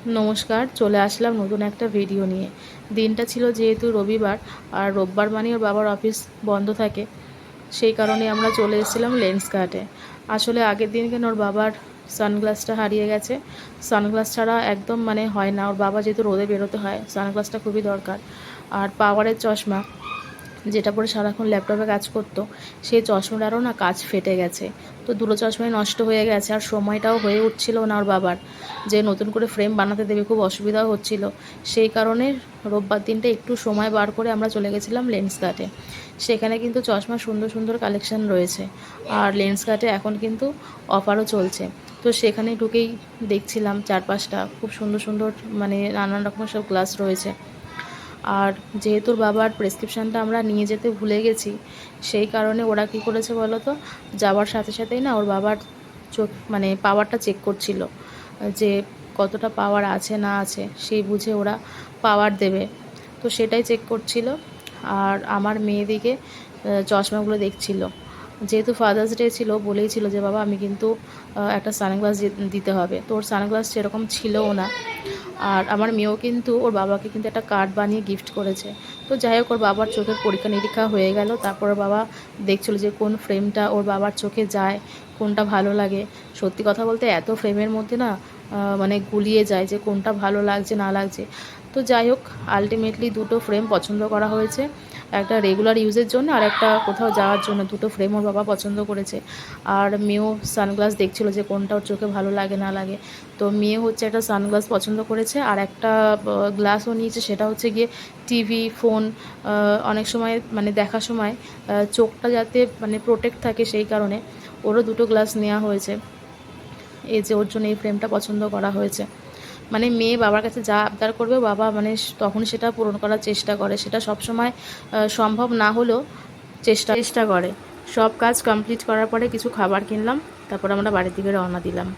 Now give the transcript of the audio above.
নমস্কার, চলে আসলাম নতুন একটা ভিডিও নিয়ে। দিনটা ছিল যেহেতু রবিবার, আর রোববার মানে ওর বাবার অফিস বন্ধ থাকে, সেই কারণে আমরা চলে এসেছিলাম লেন্সকার্টে। আসলে আগের দিন কেন ওর বাবার সানগ্লাসটা হারিয়ে গেছে। সানগ্লাস ছাড়া একদম মানে হয় না, ওর বাবা যেহেতু রোদে বেরোতে হয়, সানগ্লাসটা খুবই দরকার। আর পাওয়ারের চশমা যেটা পরে সারাক্ষণ ল্যাপটপে কাজ করতো, সেই চশমাটারও না কাচ ফেটে গেছে। তো দুটো চশমাই নষ্ট হয়ে গেছে, আর সময়টাও হয়ে উঠছিল না ওর বাবার, যে নতুন করে ফ্রেম বানাতে দেবে, খুব অসুবিধাও হচ্ছিল। সেই কারণে রোববার দিনটা একটু সময় বার করে আমরা চলে গেছিলাম লেন্সকার্টে। সেখানে কিন্তু চশমা সুন্দর সুন্দর কালেকশান রয়েছে, আর লেন্সকার্টে এখন কিন্তু অফারও চলছে। তো সেখানে ঢুকেই দেখছিলাম চার পাঁচটা খুব সুন্দর সুন্দর মানে নানান রকমের সব গ্লাস রয়েছে। আর যেহেতু ওর বাবার প্রেসক্রিপশানটা আমরা নিয়ে যেতে ভুলে গেছি, সেই কারণে ওরা কী করেছে বলো তো, যাওয়ার সাথে সাথেই না ওর বাবার চোখ মানে পাওয়ারটা চেক করছিল, যে কতটা পাওয়ার আছে না আছে সেই বুঝে ওরা পাওয়ার দেবে। তো সেটাই চেক করছিল। আর আমার মেয়েদিকে চশমাগুলো দেখছিল। যেহেতু ফাদার্স ডে ছিল, বলেই ছিল যে বাবা আমি কিন্তু একটা সানগ্লাস দিতে হবে। তো ওর সানগ্লাস সেরকম ছিলও না। আর আমার মেয়েও কিন্তু ওর বাবাকে কিন্তু একটা কার্ড বানিয়ে গিফট করেছে। তো যাই হোক, ওর বাবার চোখের পরীক্ষা নিরীক্ষা হয়ে গেল। তারপর ওর বাবা দেখছিল যে কোন ফ্রেমটা ওর বাবার চোখে যায়, কোনটা ভালো লাগে। সত্যি কথা বলতে এত ফ্রেমের মধ্যে না মানে গুলিয়ে যায় যে কোনটা ভালো লাগছে না লাগছে। তো যাই হোক, আলটিমেটলি দুটো ফ্রেম পছন্দ করা হয়েছে, একটা রেগুলার ইউজের জন্য আর একটা কোথাও যাওয়ার জন্য। দুটো ফ্রেম ওর বাবা পছন্দ করেছে। আর মেয়েও সানগ্লাস দেখছিল যে কোনটা ওর চোখে ভালো লাগে না লাগে। তো মেয়ে হচ্ছে একটা সানগ্লাস পছন্দ করেছে, আর একটা গ্লাসও নিয়েছে, সেটা হচ্ছে গিয়ে টিভি ফোন অনেক সময় মানে দেখার সময় চোখটা যাতে মানে প্রোটেক্ট থাকে, সেই কারণে ওরও দুটো গ্লাস নেওয়া হয়েছে। এই যে ওর জন্য এই ফ্রেমটা পছন্দ করা হয়েছে। মানে মেয়ে বাবার কাছে যা আবদার করবে, বাবা মানে তখন সেটা পূরণ করার চেষ্টা করে। সেটা সবসময় সম্ভব না হলেও চেষ্টা করে। সব কাজ কমপ্লিট করার পরে কিছু খাবার কিনলাম, তারপর আমরা বাড়ির দিকে রওনা দিলাম।